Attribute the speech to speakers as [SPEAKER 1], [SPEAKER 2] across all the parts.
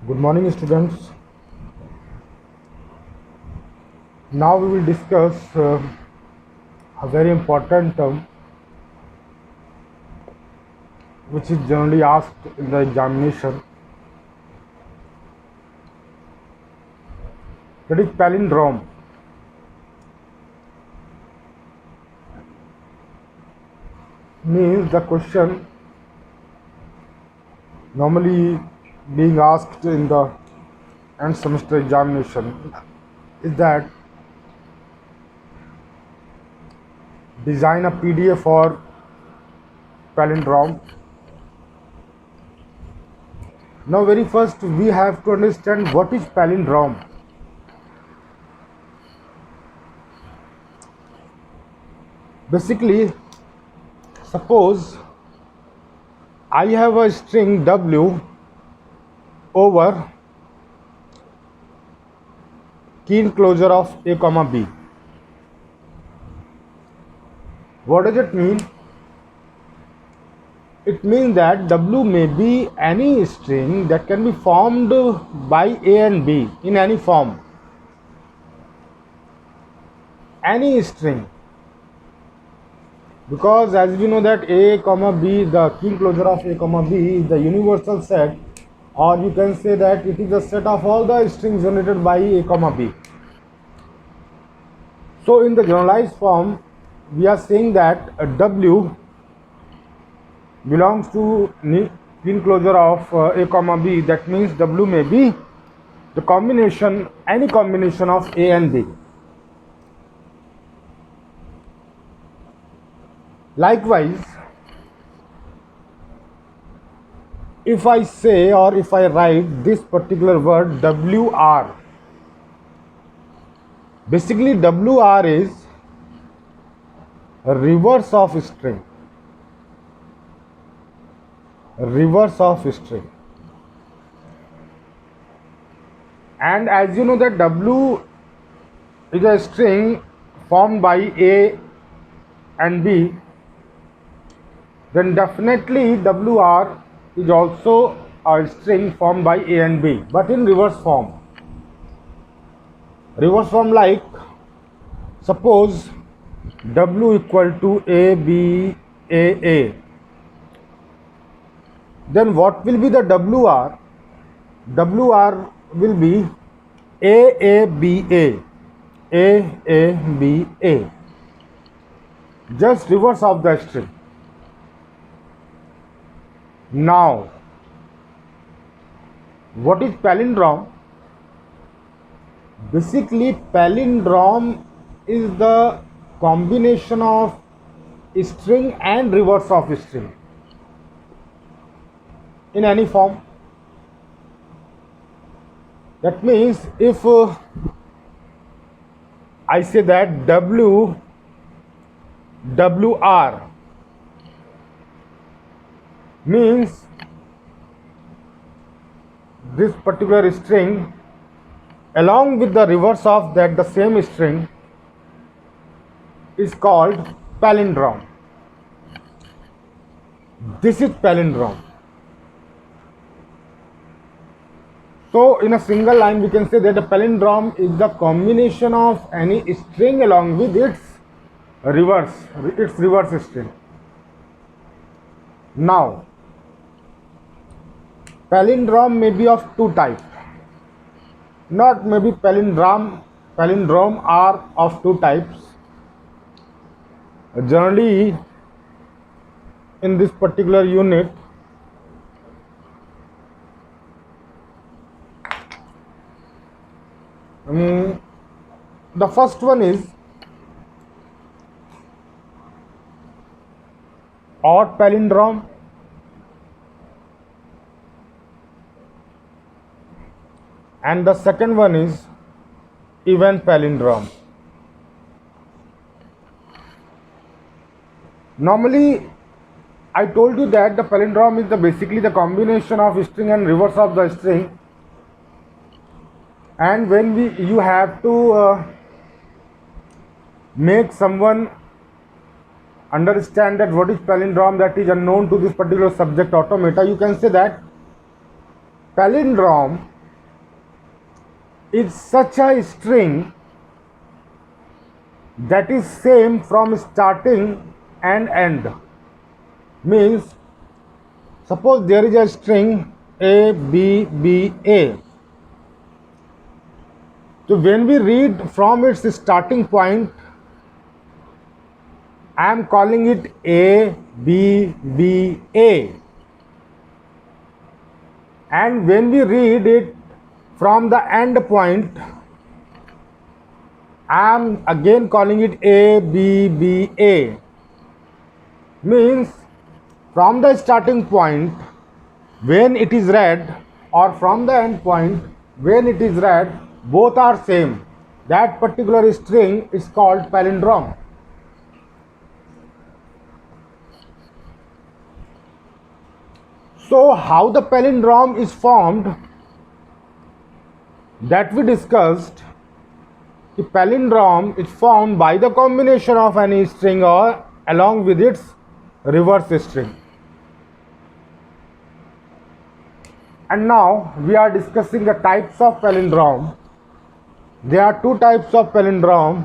[SPEAKER 1] Good morning, students. Now we will discuss a very important term which is generally asked in the examination, that is palindrome. Means the question normally being asked in the end semester examination is that design a PDF for palindrome. Now very first we have to understand what is palindrome. Basically, suppose I have a string W over key enclosure of A comma B. What does it mean? It means that W may be any string that can be formed by A and B in any form. Any string. Because as we know that A comma B, the key enclosure of A comma B is the universal set, or you can say that it is the set of all the strings generated by A comma B. So in the generalized form, we are saying that a W belongs to key enclosure of A comma B. That means W may be the combination, any combination of A and B. Likewise, if I say or if I write this particular word WR, basically WR is a reverse of string. Reverse of string. And as you know that W is a string formed by A and B, then definitely WR is also a string formed by A and B, but in reverse form. Reverse form like, suppose W equal to A, B, A. Then what will be the WR? WR will be A, B, A. Just reverse of the string. Now, what is palindrome? Basically, palindrome is the combination of string and reverse of string in any form. That means if I say that WR means this particular string along with the reverse of that the same string is called palindrome. This is palindrome. So in a single line we can say that a palindrome is the combination of any string along with its reverse string. Now, palindrome may be of two types. Not maybe palindrome are of two types. Generally, in this particular unit, the first one is odd palindrome, and the second one is even palindrome. Normally, I told you that the palindrome is basically the combination of string and reverse of the string, and when you have to make someone understand that what is palindrome that is unknown to this particular subject automata, you can say that palindrome is such a string that is same from starting and end. Means suppose there is a string A B B A. So when we read from its starting point, I am calling it A B B A, and when we read it from the end point, I am again calling it A B B A. Means from the starting point when it is read, or from the end point when it is read, both are same. That particular string is called palindrome. So how the palindrome is formed, that we discussed. The palindrome is formed by the combination of any string or along with its reverse string. And now we are discussing the types of palindrome. There are two types of palindrome: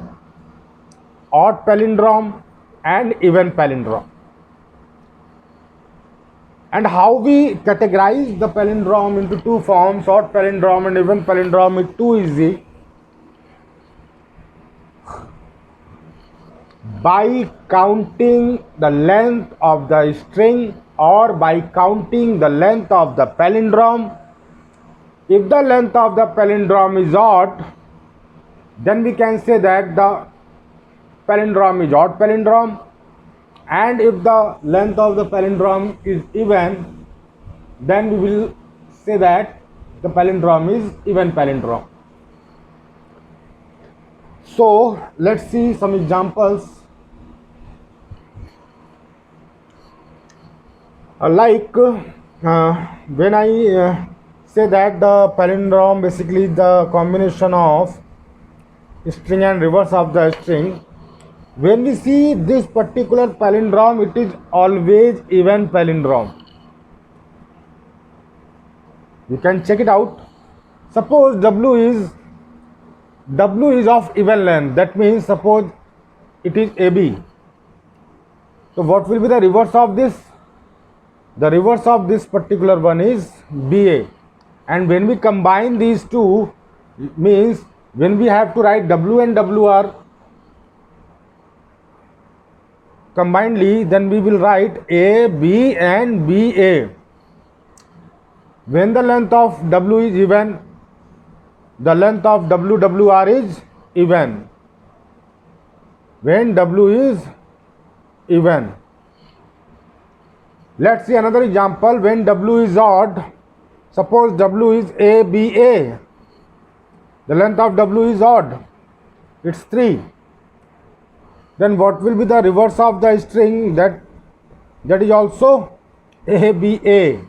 [SPEAKER 1] odd palindrome and even palindrome. And how we categorize the palindrome into two forms, odd palindrome and even palindrome, is too easy. By counting the length of the string or by counting the length of the palindrome. If the length of the palindrome is odd, then we can say that the palindrome is odd palindrome, and if the length of the palindrome is even, then we will say that the palindrome is even palindrome. So let's see some examples. When I say that the palindrome basically is the combination of string and reverse of the string, when we see this particular palindrome, it is always even palindrome. You can check it out. Suppose W is of even length, that means suppose it is AB. So what will be the reverse of this? The reverse of this particular one is BA. And when we combine these two, means when we have to write W and WR combinedly, then we will write AB and BA. When the length of W is even, the length of WWR is even. When W is even. Let's see another example. When W is odd, suppose W is ABA, the length of W is odd, it's 3. Then what will be the reverse of the string? That is also ABA.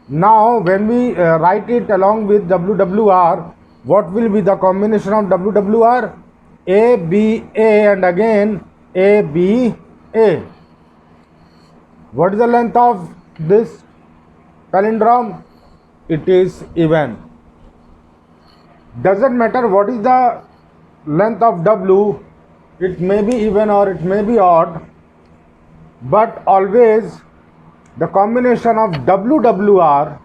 [SPEAKER 1] Now when we write it along with WWR, what will be the combination of WWR? ABA and again ABA. What is the length of this palindrome? It is even. Doesn't matter what is the length of W, it may be even or it may be odd, but always the combination of WWR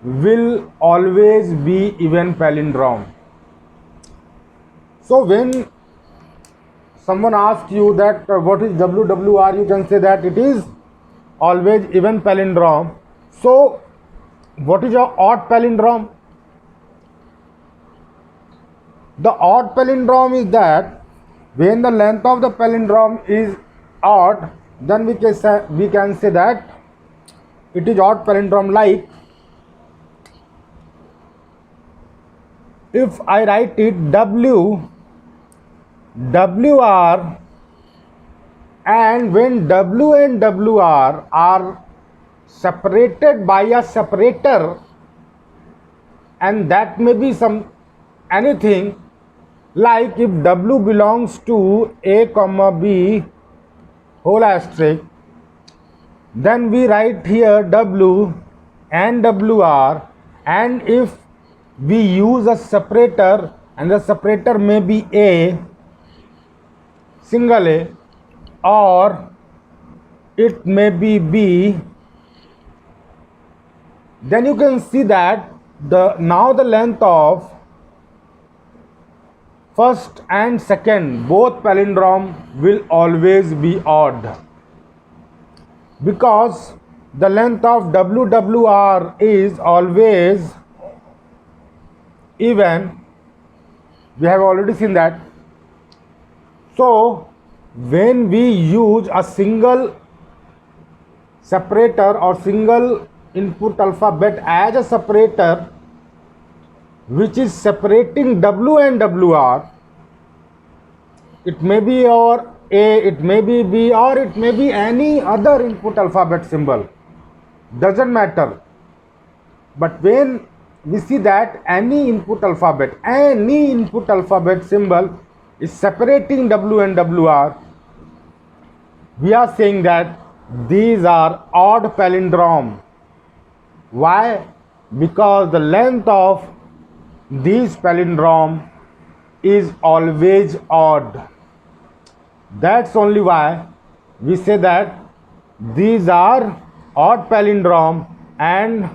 [SPEAKER 1] will always be even palindrome. So when someone asks you that what is WWR, you can say that it is always even palindrome. So what is your odd palindrome? The odd palindrome is that when the length of the palindrome is odd, then we can say that it is odd palindrome. Like if I write it WR, and when W and WR are separated by a separator, and that may be anything, like if W belongs to A comma B whole asterisk, then we write here W and WR, and if we use a separator, and the separator may be A, single A, or it may be B, then you can see that now the length of first and second both palindrome will always be odd, because the length of WWR is always even. We have already seen that. So when we use a single separator or single input alphabet as a separator which is separating W and WR, it may be or A, it may be B, or it may be any other input alphabet symbol, doesn't matter. But when we see that any input alphabet symbol is separating W and WR, we are saying that these are odd palindrome. Why? Because the length of these palindrome is always odd. That's only why we say that these are odd palindrome and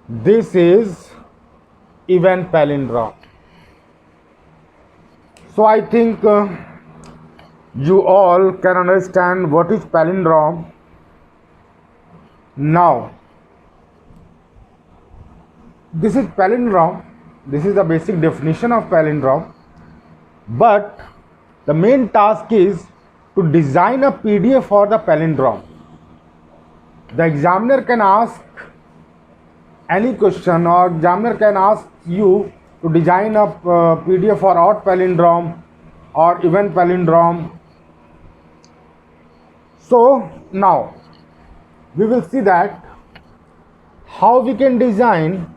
[SPEAKER 1] this is even palindrome. So I think you all can understand what is palindrome. Now, this is palindrome. This is the basic definition of palindrome. But the main task is to design a PDF for the palindrome. The examiner can ask any question, or examiner can ask you to design a PDF for odd palindrome or even palindrome. So now we will see that how we can design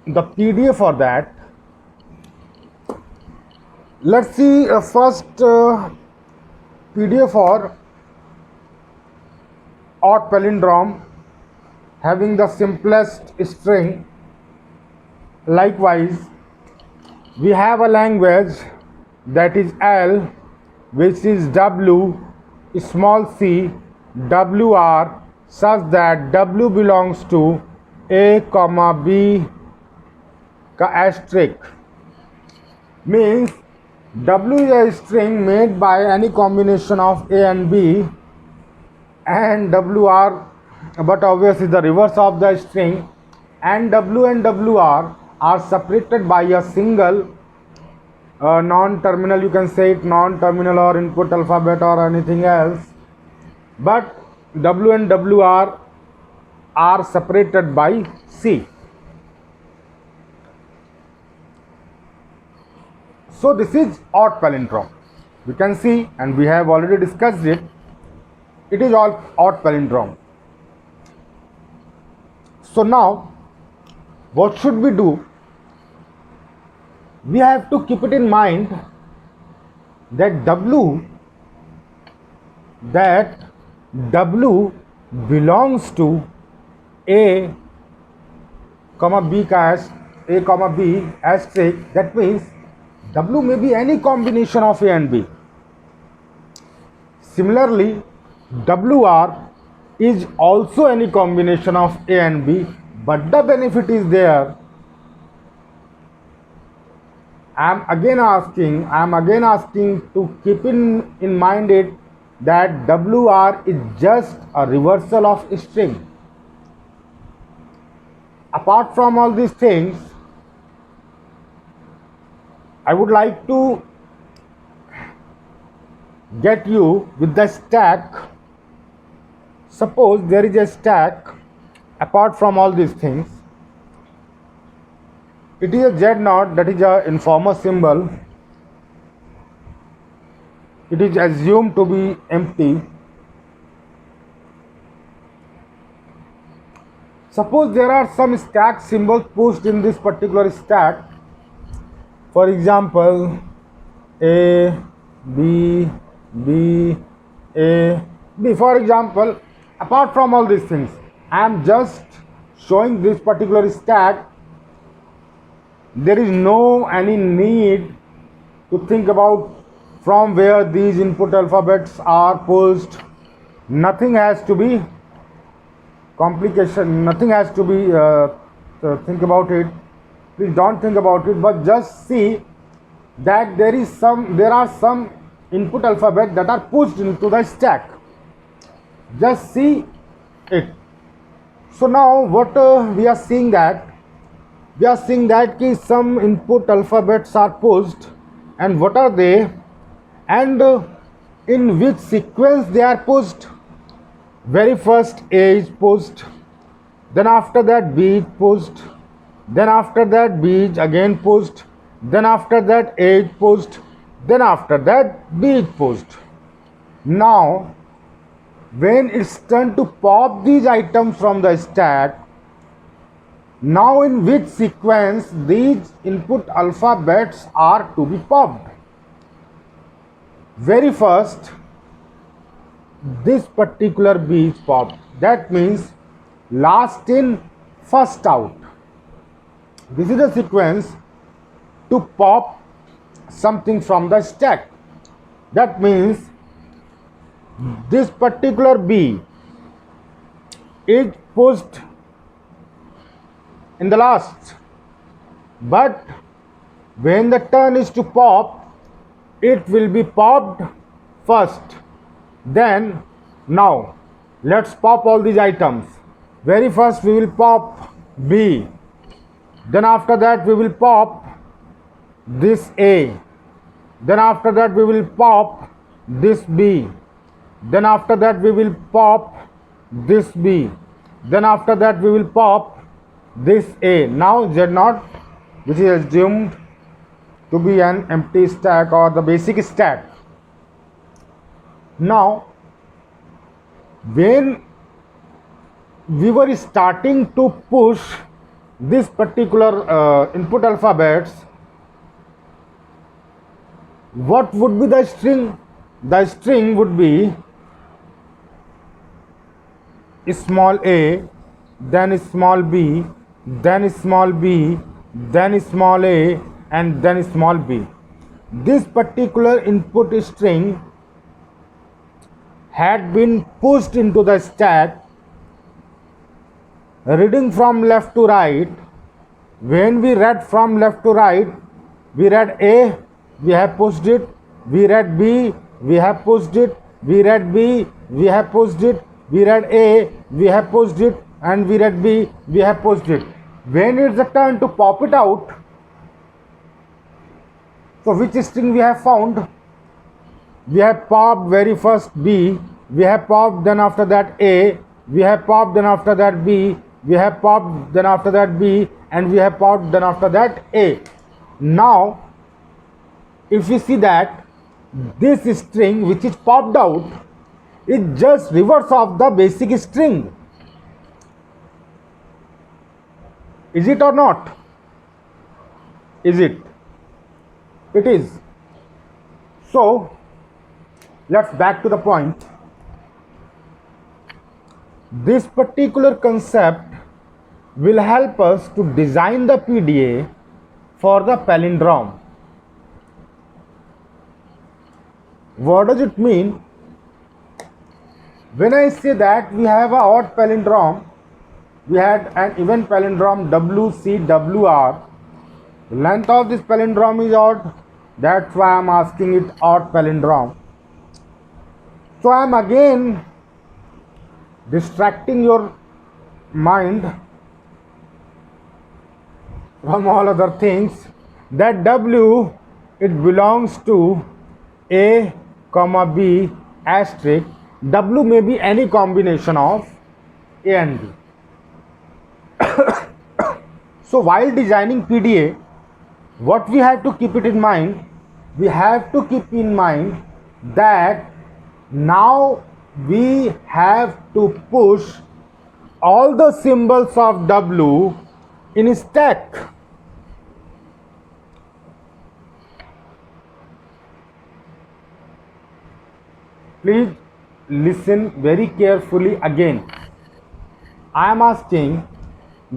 [SPEAKER 1] the PDF for that. Let's see first PDF for odd palindrome having the simplest string. Likewise, we have a language that is L, which is W small c WR, such that W belongs to A, B का asterisk, means W is a string made by any combination of A and B, and WR, but obviously the reverse of the string, and W and WR are separated by a single non-terminal, you can say it non-terminal or input alphabet or anything else, but W and WR are separated by C. So this is odd palindrome. We can see, and we have already discussed it, it is all odd palindrome. So now what should we do? We have to keep it in mind that W belongs to A, B asterisk. That means W may be any combination of A and B. Similarly, WR is also any combination of A and B, but the benefit is there. I am again asking to keep in mind it that WR is just a reversal of string. Apart from all these things, I would like to get you with the stack. Suppose there is a stack apart from all these things. It is a Z0, that is a informer symbol. It is assumed to be empty. Suppose there are some stack symbols pushed in this particular stack. For example, A, B, B, A, B. For example, apart from all these things, I am just showing this particular stack. There is no any need to think about from where these input alphabets are pushed. Nothing has to be complication, nothing has to be think about it. Please don't think about it, but just see that there are some input alphabet that are pushed into the stack. Just see it. So now what we are seeing that some input alphabets are pushed, and what are they, and in which sequence they are pushed. Very first A is pushed, then after that B is pushed, then after that B is again pushed, then after that A is pushed, then after that B is pushed. Now when it's turn to pop these items from the stack, now in which sequence these input alphabets are to be popped. Very first, this particular B is popped. That means last in, first out. This is a sequence to pop something from the stack. That means this particular B is pushed in the last, but when the turn is to pop, it will be popped first. Then now let's pop all these items. Very first we will pop B, then after that we will pop this A, then after that we will pop this B, then after that we will pop this B, then after that we will pop this A. Now Z0, which is assumed to be an empty stack or the basic stack. Now when we were starting to push this particular input alphabets, what would be the string? The string would be small a, then small b, then small b, then small a, and then small b. This particular input string had been pushed into the stack, reading from left to right. When we read from left to right, we read A, we have pushed it, we read B, we have pushed it, we read B, we have pushed it, we read A, we have pushed it, and we read B, we have pushed it. When it's the turn to pop it out, so which string we have found? We have popped very first B, we have popped then after that A, we have popped then after that B, we have popped then after that B, and we have popped then after that A. Now if we see that this string which is popped out is just reverse of the basic string. Is it or not? Is it? It is. So let's back to the point. This particular concept will help us to design the PDA for the palindrome. What does it mean? When I say that we have a odd palindrome, we had an even palindrome WCWR. The length of this palindrome is odd. That's why I am asking it odd palindrome. So I am again distracting your mind from all other things. That W, it belongs to A, comma B, asterisk. W may be any combination of A and B. So while designing PDA, what we have to keep it in mind? We have to keep in mind that now we have to push all the symbols of W in a stack. Please listen very carefully again. I am asking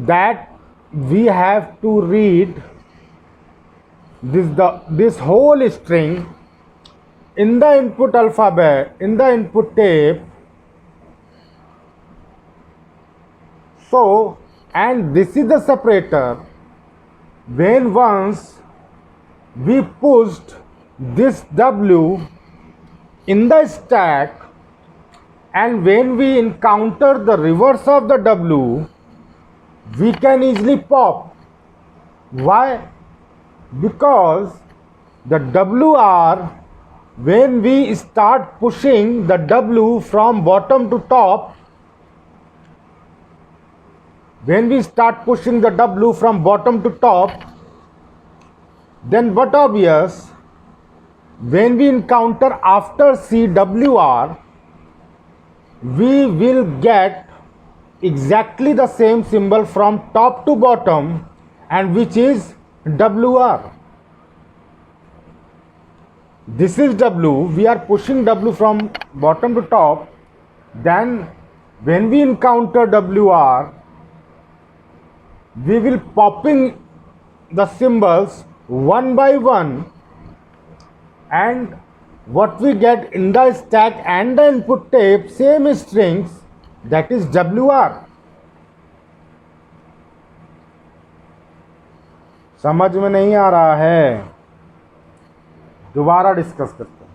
[SPEAKER 1] that we have to read this whole string in the input alphabet, in the input tape. So, and this is the separator. When once we pushed this W in the stack, and when we encounter the reverse of the W, we can easily pop. Why? Because the WR, when we start pushing the W from bottom to top, when we start pushing the W from bottom to top, then what obvious, when we encounter after CWR, we will get exactly the same symbol from top to bottom, and which is WR. This is W. We are pushing W from bottom to top. Then when we encounter WR, we will popping the symbols one by one, and what we get in the stack and the input tape, same strings, that is WR. समझ में नहीं आ रहा है? दोबारा discuss करते हैं।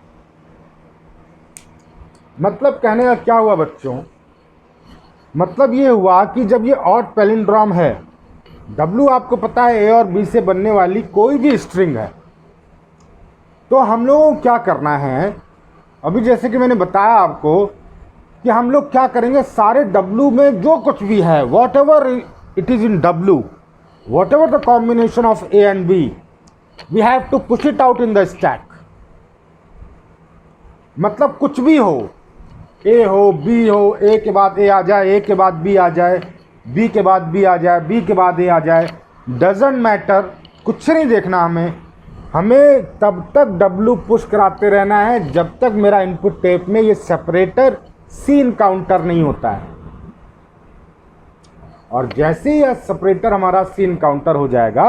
[SPEAKER 1] मतलब कहने का क्या हुआ बच्चों? मतलब ये हुआ कि जब ये ऑड पैलिंड्रोम है, W आपको पता है ए और बी से बनने वाली कोई भी स्ट्रिंग है, तो हम लोगों को क्या करना है? अभी जैसे कि मैंने बताया आपको कि हम लोग क्या करेंगे, सारे W में जो कुछ भी है, whatever it is in W, whatever the combination of A and B, we have to push it out in the stack. मतलब कुछ भी हो, A हो, B हो, A के बाद A आ जाए, A के बाद B आ जाए, B के बाद B आ जाए, B के बाद A आ जाए, डजेंट मैटर, कुछ नहीं देखना हमें तब तक W पुश कराते रहना है जब तक मेरा इनपुट टेप में ये सेपरेटर C इनकाउंटर नहीं होता है. और जैसे ही यह सेपरेटर हमारा C इनकाउंटर हो जाएगा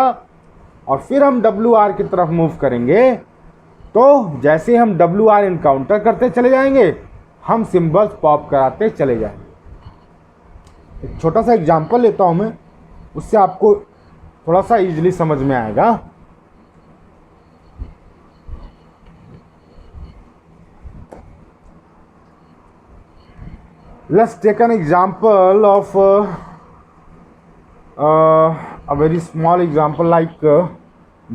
[SPEAKER 1] और फिर हम WR की तरफ मूव करेंगे, तो जैसे हम WR इनकाउंटर करते चले जाएंगे, हम सिंबल्स पॉप कराते चले जाएंगे. एक छोटा सा एग्जांपल लेता हूं मैं, उससे आपको थोड़ा सा इजीली समझ में आएगा. Let's take an example of a very small example like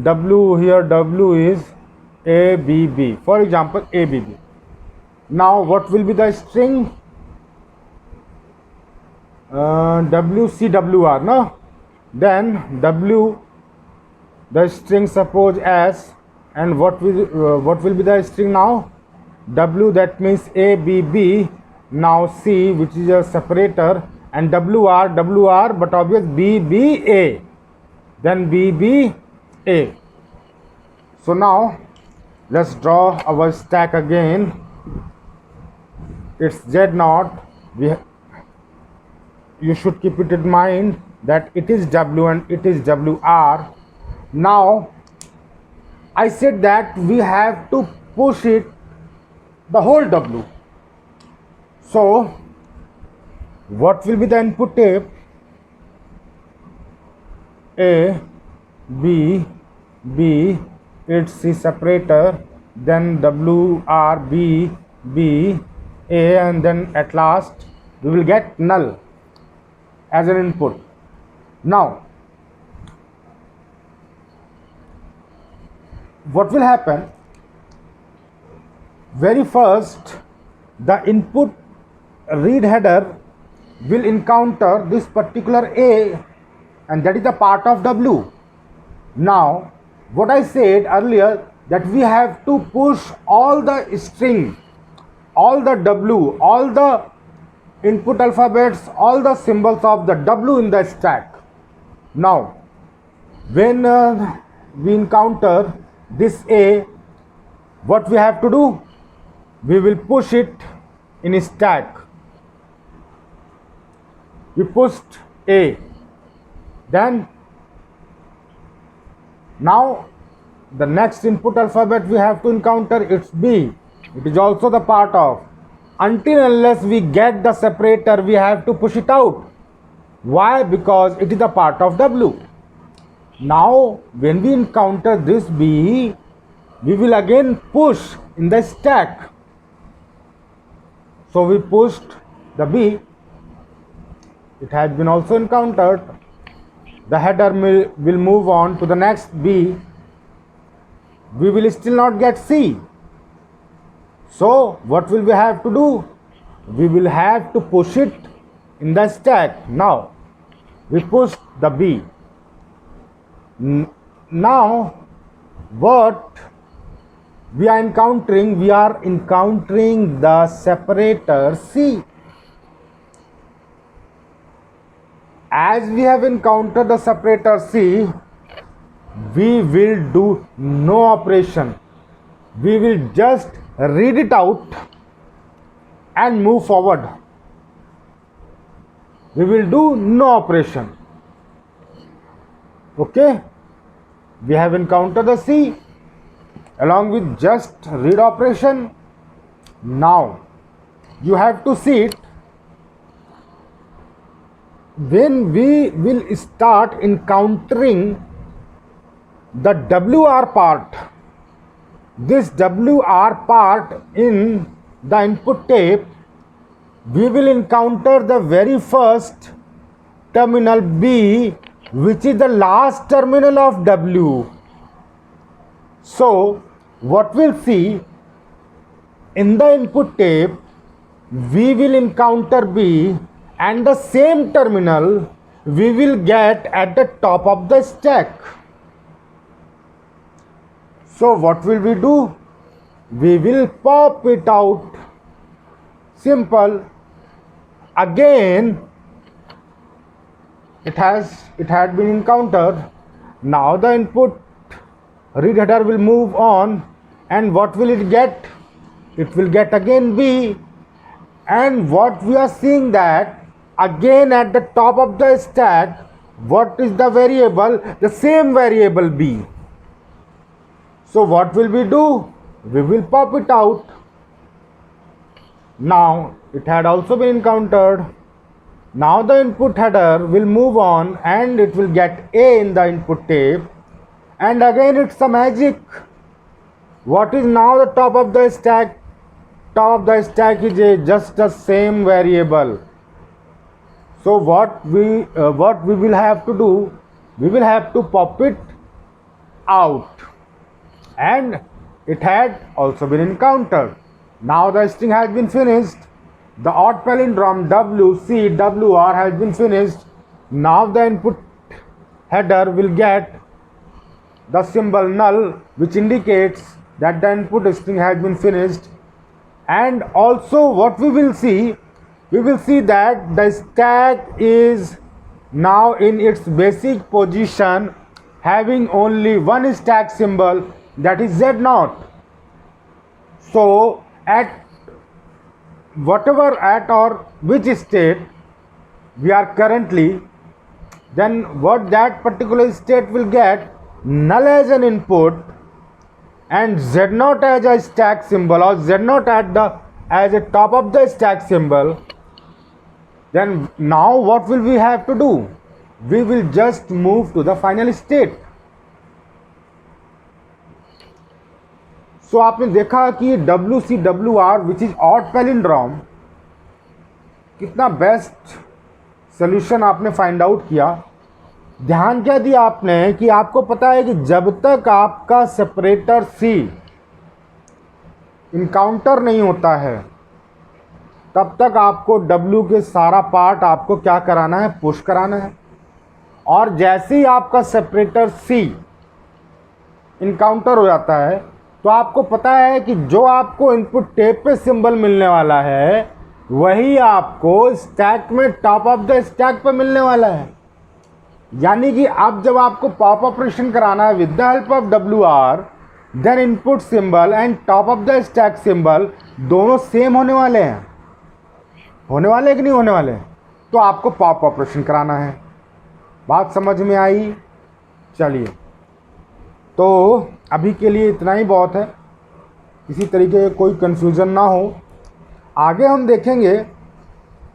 [SPEAKER 1] W. Here W is ABB, for example ABB. Now what will be the string? WCWR, no? Then W, the string suppose S, and what will be the string now? W, that means ABB. Now C, which is a separator, and WR, but obvious BBA, then BBA. So now let's draw our stack again. It's Z0. You should keep it in mind that it is W and it is WR. Now I said that we have to push it the whole W. So what will be the input tape? A, B, B, it's C separator, then W, R, B, B, A, and then at last we will get null as an input. Now what will happen? Very first, the input read header will encounter this particular A, and that is the part of W. Now what I said earlier, that we have to push all the string, all the W, all the input alphabets, all the symbols of the W in the stack. Now when we encounter this A, what we have to do? We will push it in a stack. we pushed A. Then now the next input alphabet we have to encounter, it's B. It is also the part of. Until unless we get the separator, we have to push it out. Why? Because it is a part of W. Now when we encounter this B, we will again push in the stack. So we pushed the B. It has been also encountered. The header will move on to the next B. We will still not get C. So what will we have to do? We will have to push it in the stack. Now we push the B. Now what we are encountering? We are encountering the separator C. As we have encountered the separator C, we will do no operation. We will just read it out and move forward. We will do no operation. Okay? We have encountered the C along with just read operation. Now you have to see it. When we will start encountering the WR part, this WR part in the input tape, we will encounter the very first terminal B, which is the last terminal of W. So what we'll see in the input tape, we will encounter B, and the same terminal we will get at the top of the stack. So what will we do? We will pop it out. Simple. Again it had been encountered. Now the input read header will move on, and what will it get? It will get again B. And what we are seeing, that again at the top of the stack, what is the variable? The same variable B. So what will we do? We will pop it out. Now it had also been encountered. Now the input header will move on and it will get A in the input tape. And again it's a magic. What is now the top of the stack? Top of the stack is just the same variable. So what we will have to do? We will have to pop it out. And it had also been encountered. Now the string has been finished. The odd palindrome WCWR has been finished. Now the input header will get the symbol null, which indicates that the input string has been finished. And also what we will see that the stack is now in its basic position, having only one stack symbol, that is Z0. So at whatever at or which state we are currently, then what that particular state will get, null as an input and Z0 as a stack symbol, or Z0 as a top of the stack symbol. Then now what will we have to do? We will just move to the final state. So आपने देखा कि WCWR which is odd palindrome, कितना best solution आपने find out किया. ध्यान क्या दिया आपने कि आपको पता है कि जब तक आपका सेपरेटर सी इनकाउंटर नहीं होता है, तब तक आपको W के सारा पार्ट आपको क्या कराना है? पुश कराना है. और जैसे ही आपका सेपरेटर सी इनकाउंटर हो जाता है, तो आपको पता है कि जो आपको इनपुट टेप पे सिंबल मिलने वाला है, वही आपको स्टैक में टॉप ऑफ द स्टैक पे मिलने वाला है. यानी कि अब जब आपको पॉप ऑपरेशन कराना है with the help of WR, then input symbol and top of the stack symbol दोनों सेम होने वाले हैं. होने वाले कि नहीं होने वाले? तो आपको पॉप ऑपरेशन कराना है। बात समझ में आई? चलिए, तो अभी के लिए इतना ही बहुत है, किसी तरीके का कोई कन्फ्यूज़न ना हो, आगे हम देखेंगे।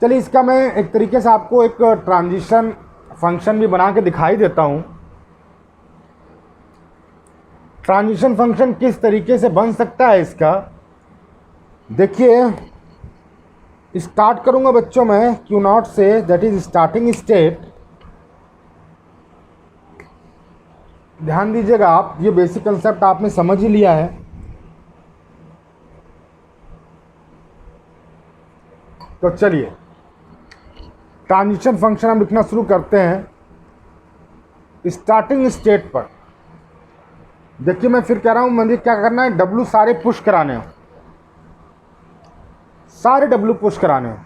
[SPEAKER 1] चलिए, इसका मैं एक तरीके से आपको एक ट्रांजिशन फंक्शन भी बना के दिखाई देता हूँ। ट्रांजिशन फंक्शन किस तरीके से बन सकता है इसका, देखिए। स्टार्ट करूँगा बच्चों मैं Q0 से, दैट इज स्टार्टिंग स्टेट। ध्यान दीजिएगा आप, ये बेसिक कंसेप्ट आपने समझ ही लिया है। तो चलिए, ट्रांजिशन फंक्शन हम लिखना शुरू करते हैं स्टार्टिंग स्टेट पर। देखिए, मैं फिर कह रहा हूँ, मुझे क्या करना है, W सारे पुश कराने हो, सारे W पुश कराने हो,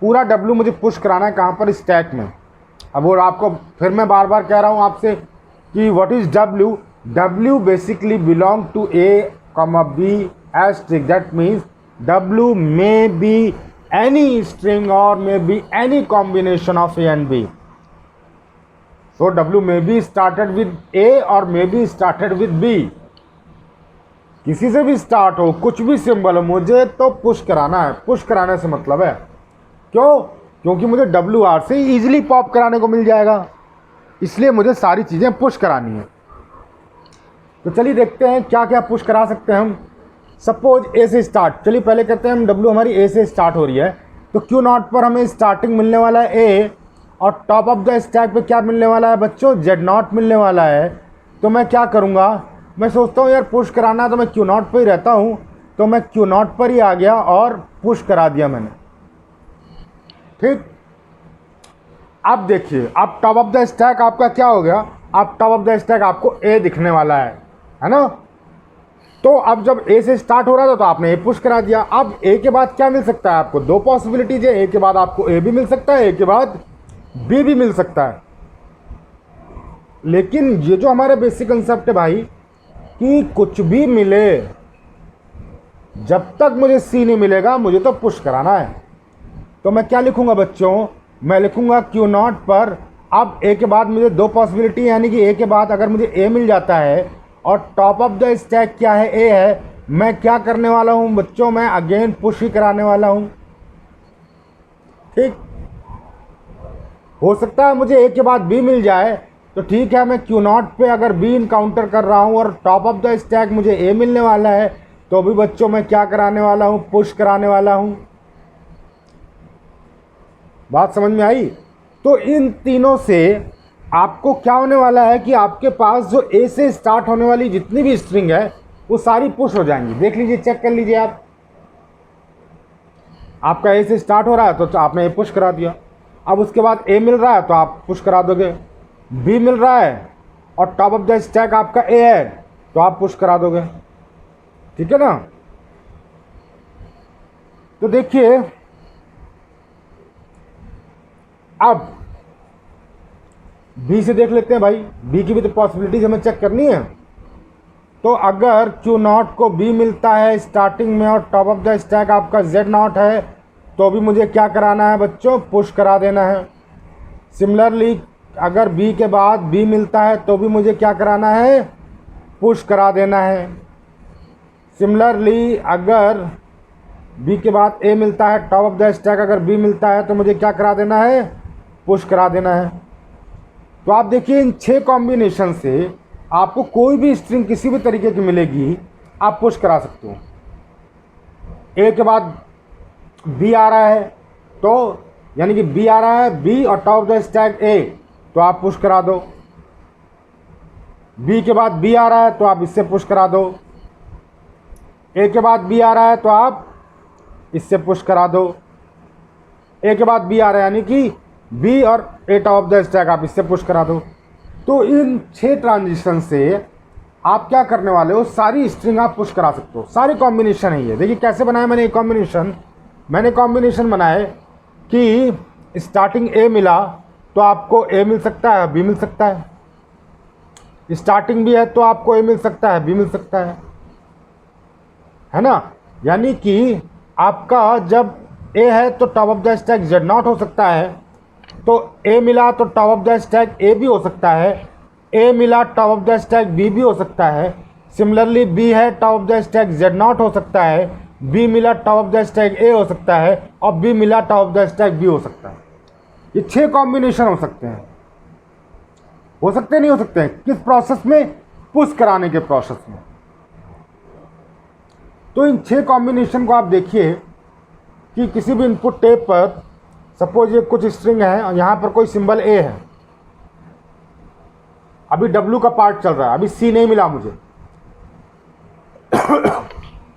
[SPEAKER 1] पूरा W मुझे पुश कराना है। कहाँ पर? स्टैक में। अब वो आपको फिर मैं बार बार कह रहा हूँ आपसे कि what is W? W basically belong to A, B asterisk, that means W may be any string or may be any combination of A and B. So W may be started with A or may be started with B. किसी से भी start हो, कुछ भी symbol हो, मुझे तो push कराना है। पुश कराने से मतलब है, क्यों? क्योंकि मुझे WR से इजीली पॉप कराने को मिल जाएगा, इसलिए मुझे सारी चीज़ें पुश करानी है। तो चलिए देखते हैं क्या क्या पुश करा सकते हैं हम। सपोज A से स्टार्ट, चलिए पहले कहते हैं हम W हमारी A से स्टार्ट हो रही है, तो Q0 पर हमें स्टार्टिंग मिलने वाला है A, और टॉप ऑफ द स्टैक पे क्या मिलने वाला है बच्चों? Z0 मिलने वाला है। तो मैं क्या करूँगा, मैं सोचता हूँ यार पुश कराना है तो मैं Q0 पर ही रहता हूँ, तो मैं Q0 पर ही आ गया और पुश करा दिया मैंने। ठीक, अब देखिए, अब टॉप ऑफ द स्टैक आपका क्या हो गया? अब टॉप ऑफ द स्टैक आपको A दिखने वाला है ना? तो अब जब A से स्टार्ट हो रहा था तो आपने A पुश करा दिया। अब A के बाद क्या मिल सकता है आपको? दो पॉसिबिलिटीज है, A के बाद आपको A भी मिल सकता है, A के बाद B भी मिल सकता है। लेकिन ये जो हमारा बेसिक कंसेप्ट है भाई, कि कुछ भी मिले, जब तक मुझे C नहीं मिलेगा मुझे तो पुश कराना है। तो मैं क्या लिखूंगा बच्चों? मैं लिखूंगा Q0 पर अब A के बाद मुझे दो पॉसिबिलिटी, यानी कि A के बाद अगर मुझे A मिल जाता है और टॉप ऑफ द स्टैक क्या है? A है, मैं क्या करने वाला हूं बच्चों? मैं अगेन पुश ही कराने वाला हूं। ठीक, हो सकता है मुझे A के बाद B मिल जाए, तो ठीक है, मैं Q0 पे अगर B इनकाउंटर कर रहा हूं और टॉप ऑफ द स्टैक मुझे A मिलने वाला है, तो भी बच्चों मैं क्या कराने वाला हूं? पुश कराने वाला हूं। बात समझ में आई? तो इन तीनों से आपको क्या होने वाला है कि आपके पास जो A से स्टार्ट होने वाली जितनी भी स्ट्रिंग है वो सारी पुश हो जाएंगी। देख लीजिए, चेक कर लीजिए आप, आपका A से स्टार्ट हो रहा है तो आपने A पुश करा दिया। अब उसके बाद A मिल रहा है तो आप पुश करा दोगे, B मिल रहा है और टॉप ऑफ द स्टैक आपका A है तो आप पुश करा दोगे। ठीक है ना? तो देखिए, अब B से देख लेते हैं भाई, B की भी तो पॉसिबिलिटीज हमें चेक करनी है। तो अगर Q0 को B मिलता है स्टार्टिंग में और टॉप ऑफ द स्टैक आपका Z0 है, तो भी मुझे क्या कराना है बच्चों? पुश करा देना है। सिमिलरली अगर B के बाद B मिलता है तो भी मुझे क्या कराना है? पुश करा देना है। सिमिलरली अगर B के बाद A मिलता है, टॉप ऑफ द स्टैक अगर B मिलता है, तो मुझे क्या करा देना है? पुश करा देना है। तो आप देखिए, इन 6 कॉम्बिनेशन से आपको कोई भी स्ट्रिंग किसी भी तरीके की मिलेगी, आप पुश करा सकते हो। A के बाद B आ रहा है, तो यानी कि B आ रहा है, B और top of the stack A, तो आप पुश करा दो। B के बाद B आ रहा है तो आप इससे पुश करा दो। A के बाद B आ रहा है तो आप इससे पुश करा दो। A के बाद B आ रहा है यानी कि B और A top of the stack, आप इससे पुश करा दो। तो इन 6 ट्रांजिशन से आप क्या करने वाले हो? सारी स्ट्रिंग आप पुश करा सकते हो। सारी कॉम्बिनेशन है ये। देखिए कैसे बनाया मैंने एक कॉम्बिनेशन। मैंने कॉम्बिनेशन बनाए कि स्टार्टिंग A मिला तो आपको A मिल सकता है, B मिल सकता है। स्टार्टिंग भी है तो आपको A मिल सकता है, B मिल सकता है ना? यानी कि आपका जब ए है तो top of the stack Z not हो सकता है, तो ए मिला तो top of the stack A भी हो सकता है, ए मिला top of the stack B भी हो सकता है। सिमिलरली बी है top of the stack Z not हो सकता है, बी मिला top of the stack A हो सकता है, और बी मिला top of the stack B हो सकता है। ये 6 कॉम्बिनेशन हो सकते हैं। हो सकते नहीं हो सकते हैं किस प्रोसेस में? पुश कराने के प्रोसेस में। तो इन 6 कॉम्बिनेशन को आप देखिए कि किसी भी इनपुट टेप पर सपोज ये कुछ स्ट्रिंग है और यहाँ पर कोई सिंबल ए है, अभी डब्ल्यू का पार्ट चल रहा है, अभी सी नहीं मिला मुझे।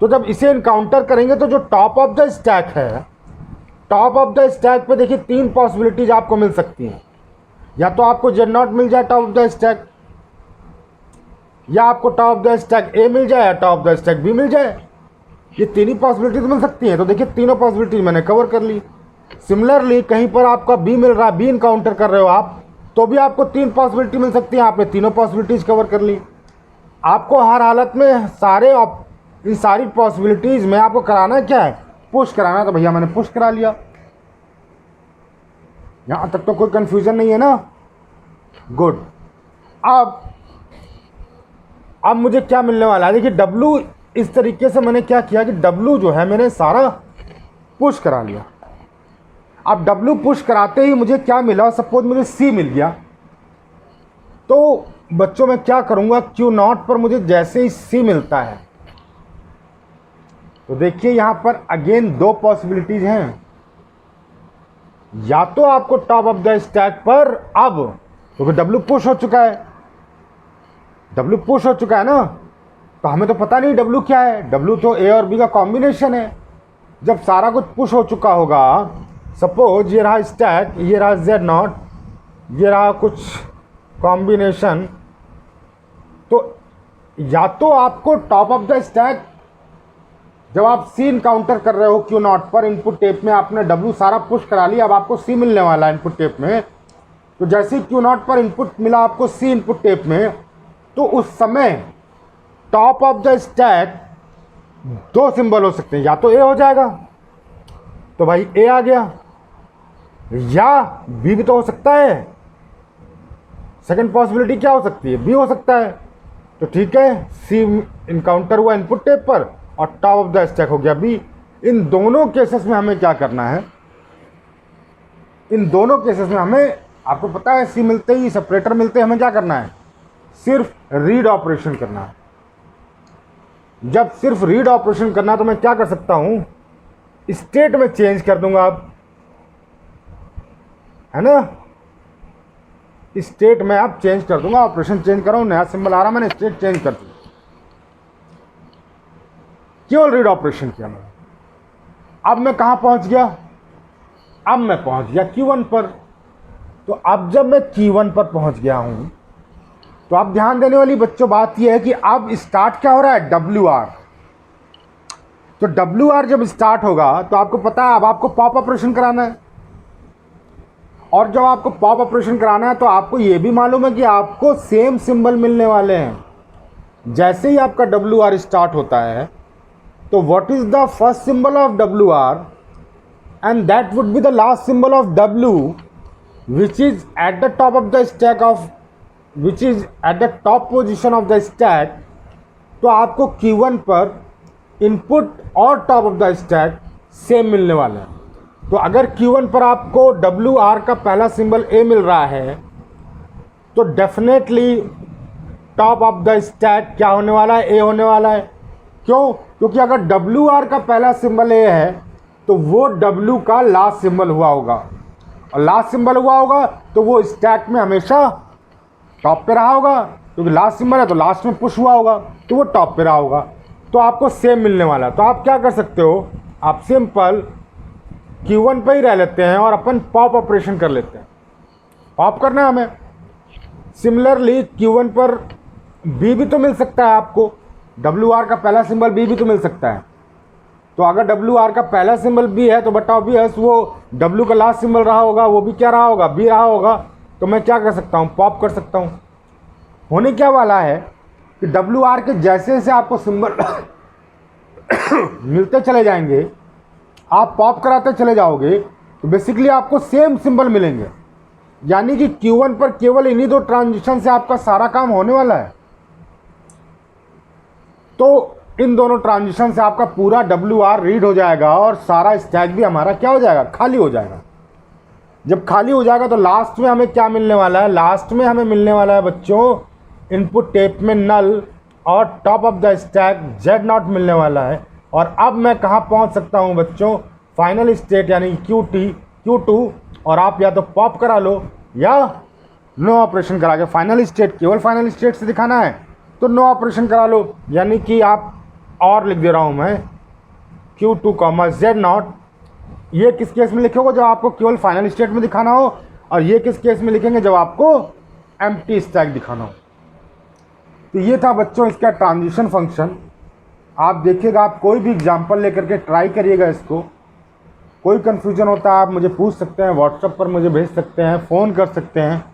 [SPEAKER 1] तो जब इसे इनकाउंटर करेंगे तो जो टॉप ऑफ द स्टैक है, टॉप ऑफ द स्टैक पे देखिए 3 पॉसिबिलिटीज आपको मिल सकती हैं। या तो आपको जेड नॉट मिल जाए टॉप ऑफ द स्टैक, या आपको top of the stack A मिल जाए, या top of the stack B मिल जाए। ये 3 ही पॉसिबिलिटीज मिल सकती हैं। तो देखिए तीनों पॉसिबिलिटीज मैंने कवर कर ली। सिमिलरली कहीं पर आपका बी मिल रहा है, बी इनकाउंटर कर रहे हो आप, तो भी आपको 3 पॉसिबिलिटी मिल सकती है। आपने तीनों पॉसिबिलिटीज कवर कर ली। आपको हर हालत में इन सारी पॉसिबिलिटीज में आपको कराना क्या है? पुश कराना। तो भैया मैंने पुश करा लिया। यहां तक तो कोई कंफ्यूजन नहीं है ना? गुड। अब मुझे क्या मिलने वाला है? देखिए डब्लू, इस तरीके से मैंने क्या किया कि डब्लू जो है मैंने सारा पुश करा लिया। अब डब्लू पुश कराते ही मुझे क्या मिला? सपोज मुझे सी मिल गया, तो बच्चों मैं क्या करूंगा? क्यू नॉट पर मुझे जैसे ही सी मिलता है, तो देखिए यहां पर अगेन 2 पॉसिबिलिटीज हैं। या तो आपको टॉप ऑफ द स्टैक पर, अब क्योंकि डब्लू पुश हो चुका है, डब्लू पुश हो चुका है ना, तो हमें तो पता नहीं डब्लू क्या है। डब्लू तो ए और बी का कॉम्बिनेशन है। जब सारा कुछ पुश हो चुका होगा, सपोज ये रहा स्टैक, ये रहा जेड नॉट, ये रहा कुछ कॉम्बिनेशन, तो या तो आपको टॉप ऑफ द स्टैक, जब आप सी इनकाउंटर कर रहे हो क्यू नॉट पर इनपुट टेप में, आपने डब्लू सारा पुश करा लिया, अब आपको सी मिलने वाला है इनपुट टेप में। तो जैसे ही क्यू नॉट पर इनपुट मिला आपको सी इनपुट टेप में, तो उस समय top of the stack 2 symbol हो सकते हैं। या तो ए हो जाएगा, तो भाई ए आ गया, या बी भी तो हो सकता है। सेकंड पॉसिबिलिटी क्या हो सकती है? बी हो सकता है। तो ठीक है, सी इनकाउंटर हुआ इनपुट टेप पर और टॉप ऑफ द स्टैक हो गया बी। इन दोनों केसेस में हमें क्या करना है? इन दोनों केसेस में हमें, आपको पता है सी मिलते ही, सेपरेटर मिलते ही हमें क्या करना है? सिर्फ रीड ऑपरेशन करना है। जब सिर्फ रीड ऑपरेशन करना, तो मैं क्या कर सकता हूं? स्टेट में चेंज कर दूंगा। अब है ना, स्टेट में आप चेंज कर दूंगा, ऑपरेशन चेंज कर रहा हूं, नया सिंबल आ रहा, मैंने स्टेट चेंज कर दिया, केवल रीड ऑपरेशन किया मैंने। अब मैं कहां पहुंच गया? अब मैं पहुंच गया Q1 पर। तो अब जब मैं Q1 पर पहुंच गया हूं, तो आप ध्यान देने वाली बच्चों बात यह है कि अब स्टार्ट क्या हो रहा है? WR। तो WR जब स्टार्ट होगा तो आपको पता है अब आपको पॉप ऑपरेशन कराना है। और जब आपको पॉप ऑपरेशन कराना है तो आपको यह भी मालूम है कि आपको सेम सिंबल मिलने वाले हैं। जैसे ही आपका WR स्टार्ट होता है, तो what is the first symbol of WR, and that would be the last symbol of W, which is at the top of the stack of, which is at the top position of the stack। तो आपको Q1 पर input और top of the stack same मिलने वाला है। तो अगर Q1 पर आपको WR का पहला सिंबल A मिल रहा है, तो definitely top of the stack क्या होने वाला है? A होने वाला है। क्यों? क्योंकि अगर WR का पहला सिंबल A है, तो वो W का लास्ट सिंबल हुआ होगा, और लास्ट सिंबल हुआ होगा तो वो स्टैक में हमेशा टॉप पे रहा होगा, क्योंकि लास्ट सिंबल है तो लास्ट में पुश हुआ होगा, तो वो टॉप पे रहा होगा। तो आपको सेम मिलने वाला है। तो आप क्या कर सकते हो? आप सिंपल Q1 पे ही रह लेते हैं और अपन पॉप ऑपरेशन कर लेते हैं। पॉप करना है हमें। सिमिलरली Q1 पर B भी तो मिल सकता है आपको, WR का पहला सिंबल B भी तो मिल सकता है। तो अगर WR का पहला सिंबल B है, तो बटा ऑब्वियस वो W का लास्ट सिंबल रहा होगा, वो भी क्या रहा होगा? B रहा होगा। तो मैं क्या कर सकता हूँ? पॉप कर सकता हूँ। होने क्या वाला है कि WR के जैसे जैसे आपको सिंबल मिलते चले जाएंगे, आप पॉप कराते चले जाओगे तो बेसिकली आपको सेम सिंबल मिलेंगे, यानी कि Q1 पर केवल इन्हीं दो ट्रांजिशन से आपका सारा काम होने वाला है। तो इन दोनों ट्रांजिशन से आपका पूरा WR रीड हो जाएगा और सारा स्टैक भी हमारा क्या हो जाएगा, खाली हो जाएगा। जब खाली हो जाएगा तो लास्ट में हमें क्या मिलने वाला है, लास्ट में हमें मिलने वाला है बच्चों इनपुट टेप में नल और top of the stack Z0 मिलने वाला है। और अब मैं कहाँ पहुँच सकता हूँ बच्चों, फाइनल स्टेट यानी Q2, और आप या तो पॉप करा लो या नो ऑपरेशन करा के फाइनल स्टेट, केवल फाइनल स्टेट से दिखाना है तो नो ऑपरेशन करा लो, यानी कि आप और लिख दे रहा हूँ मैं Q2, Z0। ये किस केस में लिखोगे, जब आपको केवल फाइनल स्टेट में दिखाना हो, और ये किस केस में लिखेंगे, जब आपको एम्प्टी स्टैक दिखाना हो। तो ये था बच्चों इसका ट्रांजिशन फंक्शन। आप देखिएगा, आप कोई भी एग्जांपल लेकर के ट्राई करिएगा इसको। कोई कन्फ्यूजन होता है आप मुझे पूछ सकते हैं, व्हाट्सएप पर मुझे भेज सकते हैं, फ़ोन कर सकते हैं,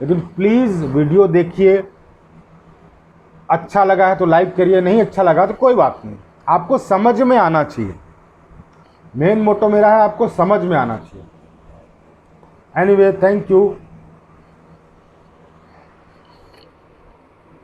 [SPEAKER 1] लेकिन प्लीज़ वीडियो देखिए। अच्छा लगा है तो लाइक करिए, नहीं अच्छा लगा तो कोई बात नहीं, आपको समझ में आना चाहिए। मेन मोटो मेरा है आपको समझ में आना चाहिए। Anyway, thank you.